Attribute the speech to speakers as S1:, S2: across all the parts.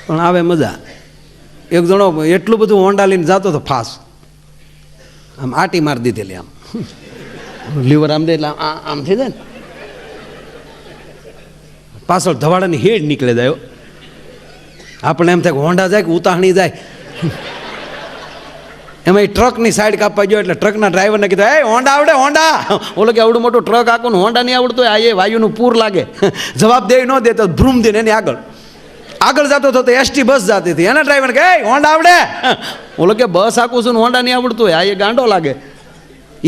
S1: પણ આવે મજા. એક જણો એટલું બધું હોન્ડા લઈને જતો હતો ફાસ્ટ, આમ આટી મારી દીધેલી, આમ લીવર આમ દે એટલે આમ થઈ જાય ને, પાછળ ધવાડાની હેડ નીકળે જાય. આપણે એમ થાય કે હોન્ડા જાય કે ઉતાહણી જાય. એમાં ટ્રકની સાઈડ કાપવા ગયો એટલે ટ્રકના ડ્રાઈવરને કીધું, એ હોન્ડા આવડે હોન્ડા? ઓલો કે આવડું મોટું ટ્રક આખું હોન્ડા નહીં આવડતું, આ એ વાયુનું પૂર લાગે. જવાબ દે ન દે તો ભ્રૂમ દે એની આગળ જતો હતો તો એસટી બસ જતી હતી. એના ડ્રાઈવર કે હોન્ડા આવડે? ઓલો કે બસ આખું છું હોન્ડા નહીં આવડતું હોય, આ એ ગાંડો લાગે.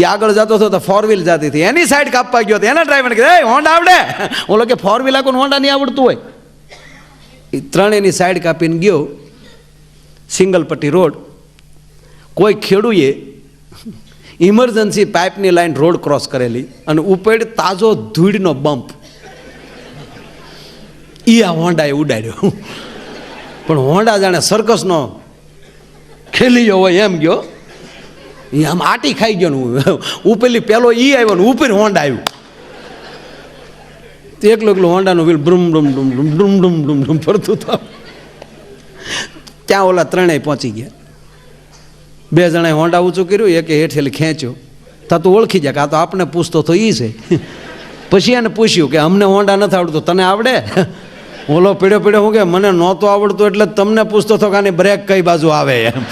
S1: એ આગળ જતો હતો તો ફોર વ્હીલ જતી હતી, એની સાઈડ કાપવા ગયો તો એના ડ્રાઈવર કે હોન્ડા આવડે? ઓલો કે ફોર વ્હીલ આખું હોન્ડા નહીં આવડતું હોય. એ ત્રણેયની સાઈડ કાપીને ગયો, સિંગલ પટ્ટી રોડ. કોઈ ખેડૂએ ઇમરજન્સી પાઇપની લાઈન રોડ ક્રોસ કરેલી અને ઉપેડ તાજો ધૂળનો બમ્પ એ આ હોન્ડાએ ઉડાડ્યો. પણ હોન્ડા જાણે સર્કસનો ખેલીયો હોય એમ ગયો, એ આમ આટી ખાઈ ગયો ને ઉપેલી પેલો ઈ આવ્યો ને ઉપર હોન્ડા આવ્યું. એકલો હોન્ડાનું વ્હીલ બ્રુમ બ્રુમ બ્રુમ બ્રુમ બ્રુમ બ્રુમ બ્રુમ બ્રુમ ફરતું હતું. ત્યાં ઓલા ત્રણેય પહોંચી ગયા. બે જણાએ હોન્ડા ઊંચું કર્યું, એકે હેઠેલી ખેંચ્યો. તા તો ઓળખી જાય કે આ તો આપણે પૂછતો તો એ છે. પછી એને પૂછ્યું કે અમને હોન્ડા નથી આવડતું, તને આવડે? ઓલો પીડ્યો હું કે મને નહોતું આવડતું એટલે તમને પૂછતો હતો કે આની બ્રેક કઈ બાજુ આવે એમ.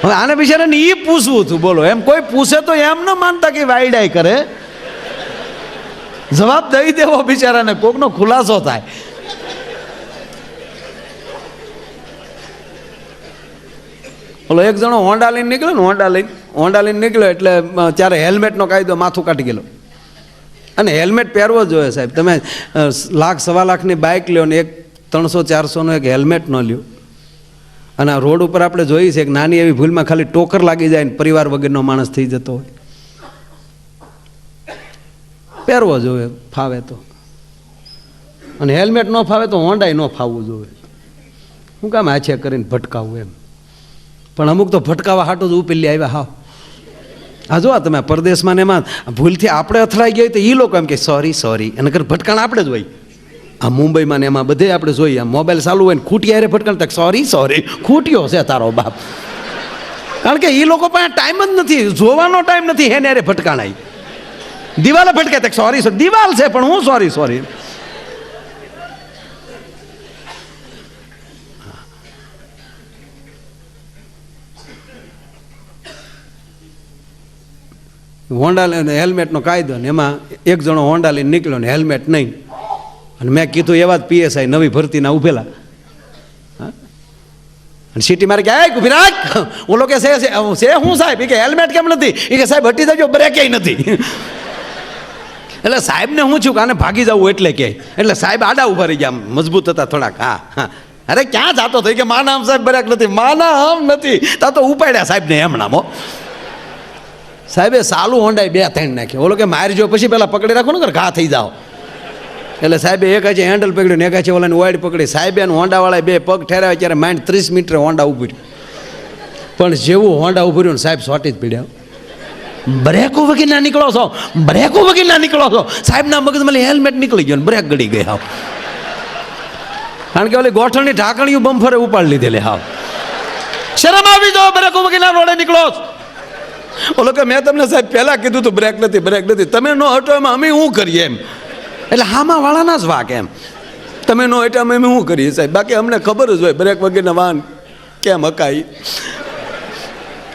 S1: હવે આને બિચારાને એ પૂછવું હતું, બોલો. એમ કોઈ પૂછે તો એમ ન માનતા કે વાયડાઈ કરે, જવાબ દઈ દેવો બિચારાને, કોકનો ખુલાસો થાય. ઓલો એક જણો હોન્ડા લઈને નીકળ્યો ને, હોન્ડા લઈને નીકળ્યો એટલે ત્યારે હેલ્મેટનો કાયદો માથું કાઢી ગયેલો. અને હેલ્મેટ પહેરવો જ જોઈએ સાહેબ. તમે લાખ સવા લાખની બાઇક લ્યો ને એક 300-400નો એક હેલ્મેટ ન લ્યો. અને આ રોડ ઉપર આપણે જોઈએ છે કે નાની એવી ભૂલમાં ખાલી ટોકર લાગી જાય ને પરિવાર વગરનો માણસ થઈ જતો હોય. પહેરવો જોઈએ ફાવે તો. અને હેલ્મેટ ન ફાવે તો હોન્ડાય ન ફાવવું જોઈએ. હું કામ આછે કરીને ભટકાવું એમ. પણ અમુક તો ભટકાવા હાટું જ ઉપેલી આવ્યા. હાવ આ જો તમે પરદેશમાં ને એમાં ભૂલથી આપણે અથડાઈ ગયા તો એ લોકો એમ કે સોરી અને કરે ભટકાણ આપણે જ હોય. આ મુંબઈમાં ને એમાં બધે આપણે જોઈએ, આ મોબાઈલ ચાલુ હોય ને ખૂટી હારે ભટકાણ તક સોરી ખૂટ્યો છે તારો બાપ. કારણ કે એ લોકો પાસે ટાઈમ જ નથી, જોવાનો ટાઈમ નથી. હેને હારે ભટકાણાય, દિવાલે ભટકે તક સોરી દિવાલ છે પણ હું સોરી. હોન્ડા લઈને હેલ્મેટનો કાયદો ને એમાં એક જણો હોન્ડા લઈને નીકળ્યો ને હેલ્મેટ નહીં. અને મેં કીધું એવા જ પીએસઆઈ નવી ભરતીના ઉભેલા અને સીટી મારે કે ઉભી રાખ. ઓલો કે છે હું સાહેબ? એ કે હેલ્મેટ કેમ નથી? એ કે સાહેબ હટી જજો, બ્રેક નથી. એટલે સાહેબને હું છું કે આને ભાગી જવું એટલે કે, એટલે સાહેબ આડા ઉભા રહી ગયા, મજબૂત હતા થોડાક. હા અરે ક્યાં જાતો થઈ કે માના આમ સાહેબ બ્રેક નથી, માના આમ નથી. તા તો ઉપાડ્યા સાહેબને એમણામ. સાહેબે સાલું હોન્ડાય 2-3 નાખ્યો. ઓલો કે મારજો પછી પેલા પકડી રાખો ને ઘા થઈ જાઓ. એટલે સાહેબે એક છે હેન્ડલ પકડ્યું ને એક છે ઓલાની વાઈડ પકડી. સાહેબે હોન્ડાવાળાએ 2 પગ ઠેરાવ્યા ત્યારે માઇન્ડ 30 મીટરે હોન્ડા ઊભું રહ્યું. પણ જેવું હોન્ડા ઊભું રહ્યું ને સાહેબ સોટી જ પીડ્યા. બ્રેકો વગી ના નીકળો છો. સાહેબના મગજમાં હેલ્મેટ નીકળી ગયો ને બ્રેક ગળી ગઈ. હાવ કારણ કે ઓલી ગોઠણની ઢાંકણીયું બમ્ફરે ઉપાડી લીધેલી. હાવ શરમ આવી જાઓ, બ્રેકો વગી ના રોડે નીકળો. ઓલો કે મેં તમને સાહેબ પહેલા કીધું તું બ્રેક નથી, તમે નો હટો એમાં અમે શું કરીએ એમ. એટલે હામાં વાળાના જ વાક એમ. તમે નો હટો અમે શું કરીએ સાહેબ? બાકી અમને ખબર જ હોય બ્રેક વગરના વાહન કેમ હકાય.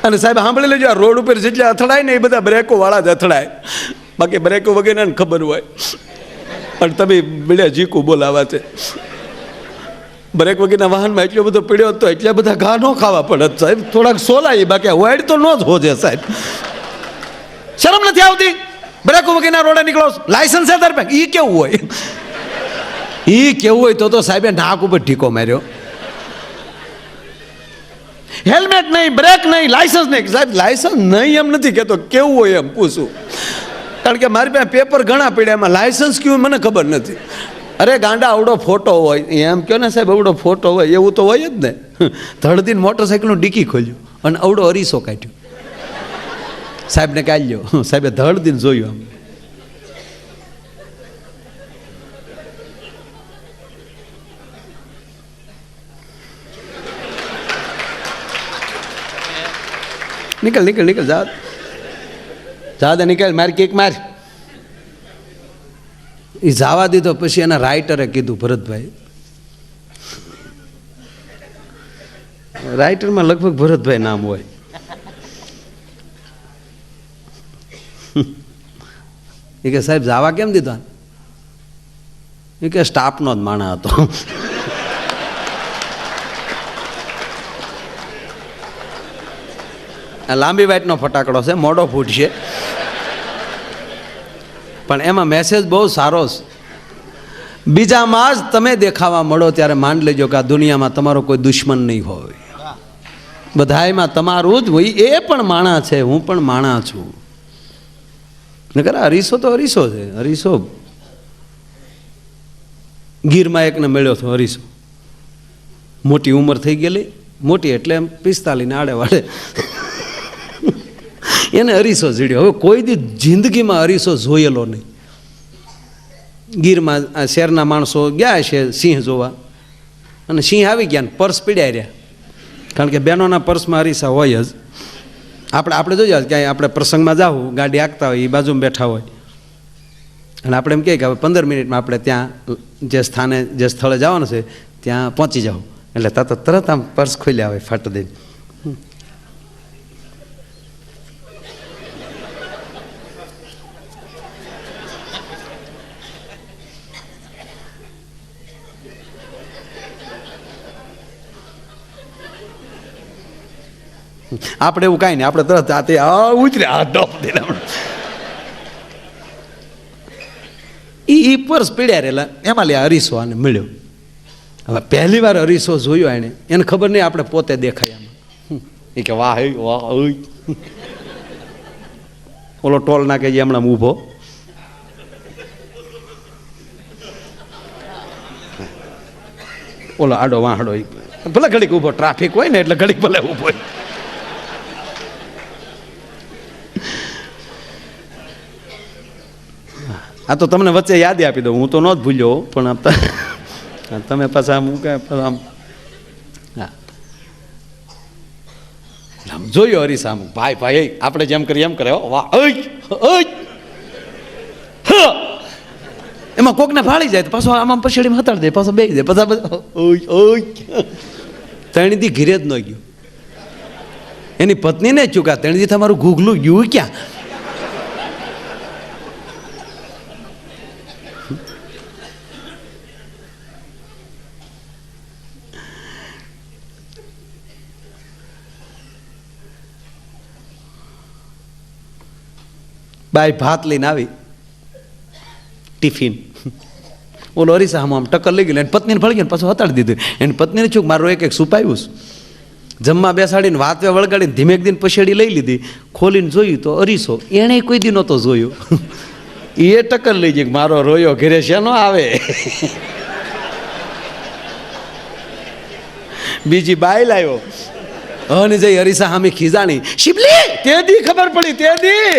S1: અને સાહેબ સાંભળી લેજો, આ રોડ ઉપર જેટલા અથડાય ને એ બધા બ્રેકો વાળા જ અથડાય, બાકી બ્રેકો વગેરે ખબર હોય. પણ તમે બીડ્યા જીકું બોલાવા છે. બ્રેક વગેરેના વાહનમાં એટલો બધો પીડ્યો હતો, એટલા બધા ઘા ન ખાવા પડે સાહેબ. થોડાક સોલાય, બાકી વાઈડ તો ન જ હોજે સાહેબ. શરમ નથી આવતી? બ્રેકો વગેરેના રોડે નીકળો, લાયસન્સ છે તાર પાસે? એ કેવું હોય તો સાહેબે નાક ઉપર ઠીકો માર્યો. હેલ્મેટ નહીં, બ્રેક નહીં, લાયસન્સ નહીં. સાહેબ લાયસન્સ નહીં એમ નથી કહેતો, કેવું હોય એમ પૂછું. કારણ કે મારી પાસે પેપર ઘણા પડ્યા, એમાં લાયસન્સ કેવું મને ખબર નથી. અરે ગાંડા આવડો ફોટો હોય એમ કહો ને સાહેબ, આવડો ફોટો હોય એવું તો હોય જ ને. ધડદીને મોટરસાઇકલનું ડીકી ખોલ્યું અને આવડો અરીસો કાઢ્યો. સાહેબને કાઢ્યો. સાહેબે ધડદીને જોયું. આમ નીકળ નીકળ નીકળ જા જા દે નીકળ મારી કેક માર. એ જવા દીધો. પછી એના રાઇટરે કીધું ભરતભાઈ, રાઇટરમાં લગભગ ભરતભાઈ નામ હોય. એ કે સાહેબ જવા કેમ દીધા? એ કે સ્ટાફનો જ માણા હતો. લાંબી વાઇટનો ફટાકડો છે, મોડો ફૂટશે, પણ એમાં મેસેજ બહુ સારો છે. બીજામાં જ તમે દેખાવા મળો ત્યારે માન લેજો કે આ દુનિયામાં તમારો કોઈ દુશ્મન નહીં હોય, બધાયમાં તમારું જ હોય. એ પણ માણા છે, હું પણ માણા છું. નકર હરીસો તો હરીસો છે. હરીસો ગીરમાં એકને મળ્યો હતો હરીસો, મોટી ઉંમર થઈ ગયેલી, મોટી એટલે એમ 45 ને આડે વાડે, એને હરીસો જીડ્યો. હવે કોઈ દી જિંદગીમાં હરીસો જોયેલો નહીં. ગીરમાં શહેરના માણસો ગયા છે સિંહ જોવા, અને સિંહ આવી ગયા ને પર્સ પીડ્યા રહ્યા, કારણ કે બહેનોના પર્સમાં હરીસા હોય જ. આપણે જોજો ક્યાંય આપણે પ્રસંગમાં જાવું, ગાડી હાંકતા હોય, એ બાજુમાં બેઠા હોય, અને આપણે એમ કહીએ કે હવે 15 મિનિટમાં આપણે ત્યાં જે સ્થળે જવાનું છે ત્યાં પહોંચી જાઓ, એટલે તરત આમ પર્સ ખોલ્યા હોય ફાટ દઈને. આપણે એવું કાંઈ નહીં, આપણે તરત આતે ઉતરે આ ડોપ દઈને એ પર્સ પીડ્યા રહેલા, એમાં લે હરીસો આને મળ્યો. હવે પહેલી વાર હરીસો જોયો એને ખબર નહીં આપણે પોતે દેખાય આમાં. એ કે વાહ વાહ. ઓલો ટોલ નાખે છે હમણાં ઊભો, ઓલો આડો વાહડો, ભલે ઘડીક ઊભો, ટ્રાફિક હોય ને એટલે ઘડીક ભલે ઊભો હોય. આ તો તમને વચ્ચે યાદ આપી દઉં, હું તો ન જ ભૂલ્યો, પણ તમે પાછા આમ આમ આમ જોયો હરીસા, આમ ભાઈ ભાઈ આપણે જેમ કરીએ એમ કરે. વાહ, એમાં કોકને ફાળી જાય તો પાછો આમ પછેડીમાં હતાડી દે, પાછો બેસી દે, પાછા ત્રણ દી ઘીરે જ ન ગયું. એની પત્નીને ચૂકા, ત્રણ દી તમારું ઘૂઘલું ગયું ક્યાં? બાઈ ભાત લઈને આવી, ટિફિન, ઓલો હરીસા આમ ટક્કર લઈ ગયું, એની પત્નીને ફળી ગયું, પાછું હતાડી દીધું. એની પત્નીને ચૂક મારો એક સુપાયું, જમવા બેસાડીને વાતવે વળગાડીને ધીમેક દિન પછેડી લઈ લીધી, ખોલીને જોયું તો અરીસો એણે કોઈ દી નહોતો જોયો. એ ટક્કર લઈ ગઈ, મારો રોયો ઘેરે છે નો આવે. બીજી બાઈ લાવ્યો, અને જઈ હરીસા સામે ખીજાણી, શિબલી તે દી ખબર પડી, તે દી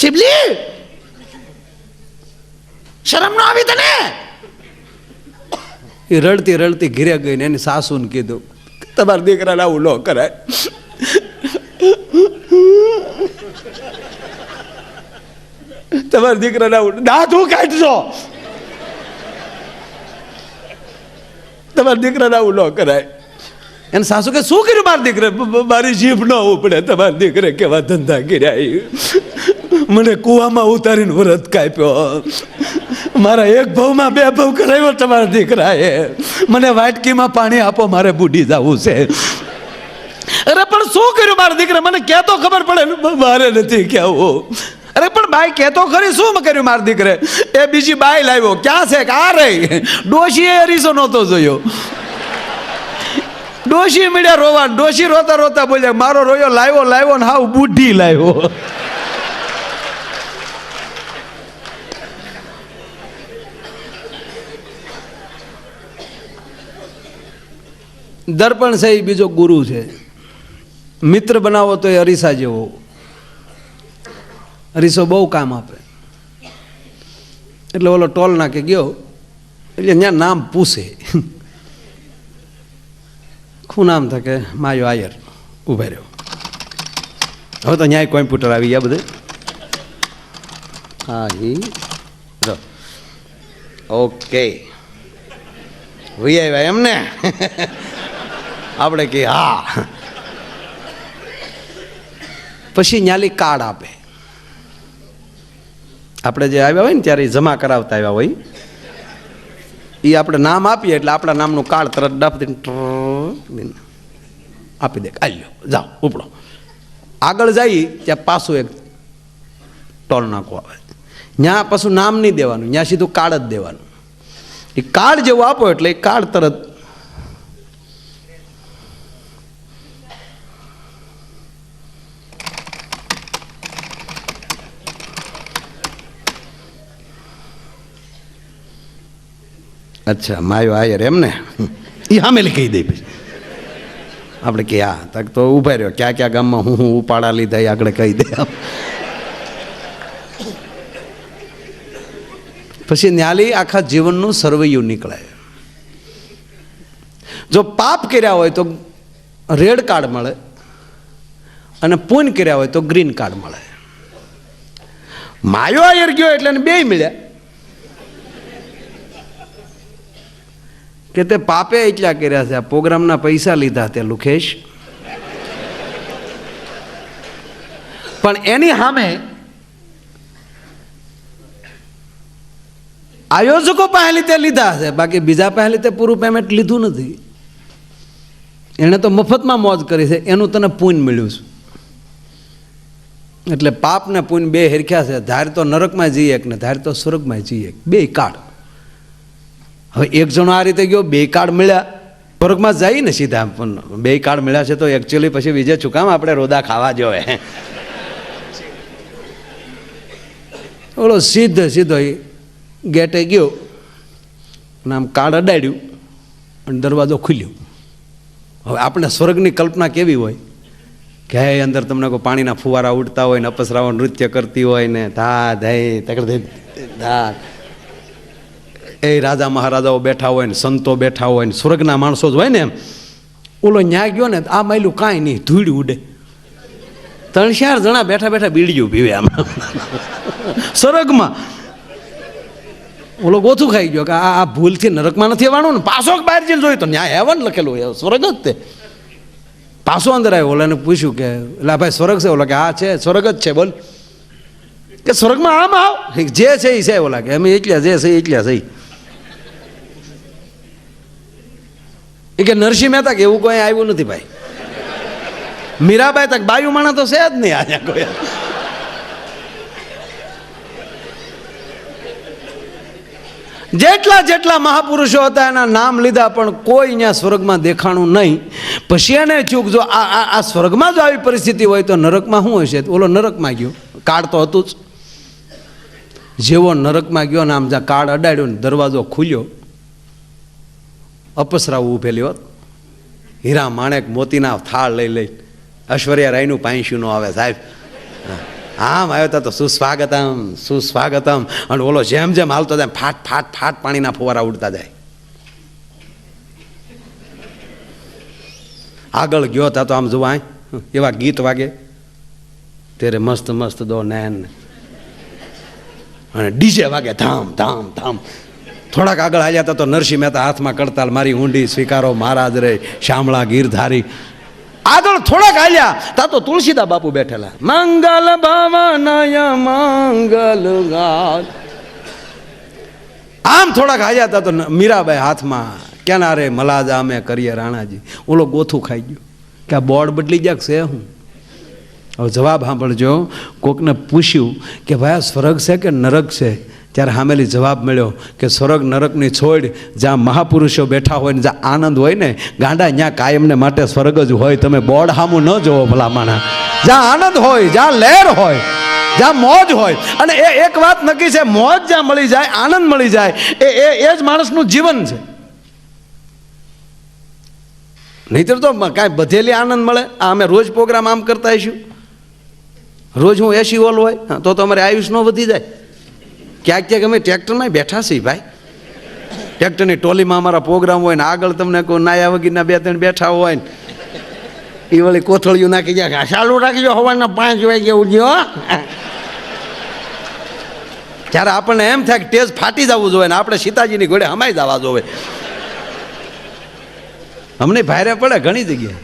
S1: શિબલી શરમ ન આવી તને? એ રડતી રડતી ઘીરે ગઈને એની સાસુને કીધું, તમારા દીકરાને આવું ન કરાય. તમારા દીકરાને આવું દાંત હું કાઢજો, તમારા દીકરાને આવું ન કરાય. એને સાસુ કે શું કર્યું મારા દીકરે? મારી જીભ ન ઉપડે, તમારા દીકરે કેવા ધંધા કર્યા, મને કૂવામાં ઉતારીને વ્રત કાપ્યો, મારા એક ભાવમાં 2 ભાવ કરાવ્યો તમારા દીકરાએ, મને વાટકીમાં પાણી આપો, મારે બુડી જવું છે. અરે પણ શું કર્યું મારા દીકરે? મને કહેતો ખબર પડે. મારે નથી કહેવું. અરે પણ બાઈ કહેતો ખરી, શું કર્યું મારા દીકરે? એ બીજી બાઈ લાવ્યો, ક્યાં છે? આ રહી ડોશી, એ હરીસો નહોતો જોયો. ડોશી મીડ્યા રોવા, ડોશી રોતા રોતા બોલ્યા, મારો રોયો લાવ્યો ને હાવ બુઢી લાવ્યો. દર્પણ છે એ બીજો ગુરુ છે. મિત્ર બનાવો તો એ અરીસા જેવો. અરીસો બહુ કામ આપે. એટલે ઓલો ટોલ નાકે ગયો એટલે ત્યાં નામ પૂછે, શું નામ થાય કે માયો આયર ઊભા રહ્યો. હવે તો ન્યાય કોમ્પ્યુટર આવી ગયા બધે. હા ઓકે વી આવ્યા એમને આપણે કે હા. પછી ન્યાલી કાર્ડ આપે. આપણે જે આવ્યા હોય ને ત્યારે જમા કરાવતા આવ્યા હોય એ આપણે નામ આપીએ એટલે આપણા નામનું કાર્ડ તરત ડફ દઈને આપી દે. આલ્યો જાઓ ઉપડો. આગળ જઈ ત્યાં પાછું એક ટોલ નાખવું આવે. ત્યાં પાછું નામ નહીં દેવાનું, ત્યાં સીધું કાર્ડ જ દેવાનું. એ કાર્ડ જેવું આપો એટલે એ કાર્ડ તરત અચ્છા માયો આયર એમને એ સામેલી કહી દે. પછી આપણે કે હા તક તો ઊભા રહ્યો ક્યાં ક્યાં ગામમાં હું ઉપાડા લીધા એ આગળ કહી દે. પછી ન્યાલી આખા જીવનનું સર્વૈયું નીકળે. જો પાપ કર્યા હોય તો રેડ કાર્ડ મળે અને પુણ્ય કર્યા હોય તો ગ્રીન કાર્ડ મળે. માયો આયર ગયો એટલે એને બેય મળ્યા કે તે પાપે એટલા કર્યા છે, આ પ્રોગ્રામના પૈસા લીધા તે લુખેશ. પણ એની સામે આયોજકો પહેલી તે લીધા છે, બાકી બીજા પહેલી તે પૂરું પેમેન્ટ લીધું નથી. એણે તો મફતમાં મોજ કરી છે, એનું તને પુણ્ય મળ્યું છે. એટલે પાપ ને પુણ્ય બે હેરખ્યા છે. ધાર તો નરકમાં જઈએ ને ધાર તો સ્વર્ગમાં જઈએ, બે કાર્ડ. હવે એક જણો આ રીતે ગયો, બે કાર્ડ મળ્યા, સ્વર્ગમાં જઈએ ને સીધા. પણ બે કાર્ડ મળ્યા છે તો એકચ્યુઅલી પછી બીજે ચૂકામ આપણે રોદા ખાવા જોઈએ. ઓલો સીધો ગેટે ગયો અને આમ કાર્ડ અડાડ્યું અને દરવાજો ખુલ્યો. હવે આપણે સ્વર્ગની કલ્પના કેવી હોય કે અંદર તમને કોઈ પાણીના ફુવારા ઉડતા હોય ને અપસરાઓ નૃત્ય કરતી હોય ને ધા ધઈ તકડ ધા એ રાજા મહારાજાઓ બેઠા હોય ને સંતો બેઠા હોય ને સ્વર્ગના માણસો જ હોય ને. એમ ઓલો ન્યા ગયો ને આ માયલું કાંઈ નહીં, ધૂળ ઉડે. 3-4 જણા બેઠા બેઠા બીડીયું પીવે આમ સ્વર્ગમાં. ઓલો ગોથું ખાઈ ગયો કે આ ભૂલથી નરકમાં નથી આવવાનું ને. પાછો બહાર જઈને જોયું તો ન્યાય હેવન લખેલું હોય, સ્વર્ગ જ તે. પાછો અંદર આવ્યો, ઓલાને પૂછ્યું કે એટલે ભાઈ સ્વર્ગ છે? ઓલા કે હા છે, સ્વર્ગ જ છે. બોલ કે સ્વર્ગમાં આમ આવ જે છે એ છે. ઓલા કે અમે એટલા જે છે એટલા છે. એ કે નરસિંહ મહેતા કે એવું કોઈ આવ્યું નથી ભાઈ. મીરાબાઈ તક બાયુ માણા તો છે જ નહીં આજે કોઈ. જેટલા મહાપુરુષો હતા એના નામ લીધા પણ કોઈ અહીંયા સ્વર્ગમાં દેખાણું નહીં. પછી એને ચૂક જો આ સ્વર્ગમાં જો આવી પરિસ્થિતિ હોય તો નરકમાં શું હશે? ઓલો નરકમાં ગયો, કાર્ડ તો હતું જ. જેવો નરકમાં ગયો ને આમ જ્યાં કાર્ડ અડાડ્યો ને દરવાજો ખુલ્યો, અપસરાવું ઊભેલી હોત, હીરા માણેક મોતીના થાળ લઈ ઐશ્વર્યા રાયનું પાંસ્યું નો આવે સાહેબ. આમ આવ્યો હતા તો સુસ્વાગતમ. અને ઓલો જેમ જેમ હાલતો જાય ફાટ ફાટ ફાટ પાણીના ફુવારા ઉડતા જાય. આગળ ગયો હતા તો આમ જોવા એવા ગીત વાગે, તેરે મસ્ત મસ્ત દો નૈન, અને ડીજે વાગે ધામ ધામ ધામ. થોડાક આગળ આવ્યા હતા તો નરસિંહ મહેતા હાથમાં કડતાલ, મારી ઊંડી સ્વીકારો મહારાજ રે શામળા ગીરધારી. આગળ થોડાક હાલ્યા તા તો તુલસીદા બાપુ બેઠેલા, મંગલ ભવનય મંગલ ગાય. આમ થોડાક હાલ્યા તા તો મીરાબાઈ હાથમાં, ક્યાં રે મલાજા અમે કરીએ રાણાજી. ઓલો ગોથું ખાઈ ગયો કે આ બોર્ડ બદલી જાય છે હું. હવે જવાબ સાંભળજો. કોકને પૂછ્યું કે ભાઈ આ સ્વર્ગ છે કે નરક છે? ત્યારે સામેલી જવાબ મળ્યો કે સ્વર્ગ નરકની છોડ, જ્યાં મહાપુરુષો બેઠા હોય ને જ્યાં આનંદ હોય ને ગાંડા, ત્યાં કાયમને માટે સ્વર્ગ જ હોય. તમે બોર્ડ સામું ન જોવો ભલા માણા. જ્યાં આનંદ હોય, જ્યાં લહેર હોય, જ્યાં મોજ હોય. અને એ એક વાત નક્કી છે, મોજ જ્યાં મળી જાય, આનંદ મળી જાય, એ જ માણસનું જીવન છે. નહીતર તો કાંઈ બધેલી આનંદ મળે. આ અમે રોજ પ્રોગ્રામ આમ કરતા આવીશું, રોજ હું એસી હોલ હોય તો અમારે આયુષ ન વધી જાય. ક્યાંક ક્યાંક અમે ટ્રેક્ટરમાં બેઠા છીએ ભાઈ. ટ્રેક્ટરની ટોલીમાં અમારા પ્રોગ્રામ હોય ને આગળ તમને કોઈ નાયા વગીરના 2-3 બેઠા હોય ને એ વળી કોથળીઓ નાખી જાય, ચાલુ રાખજો સવારના 5 વાગે ઉઠજો. જ્યારે આપણને એમ થાય કે ટેજ ફાટી જવું જોઈએ ને આપણે સીતાજીની ઘોડે હમાઈ જવા જોઈએ. અમને ભારે પડે ઘણી જગ્યાએ.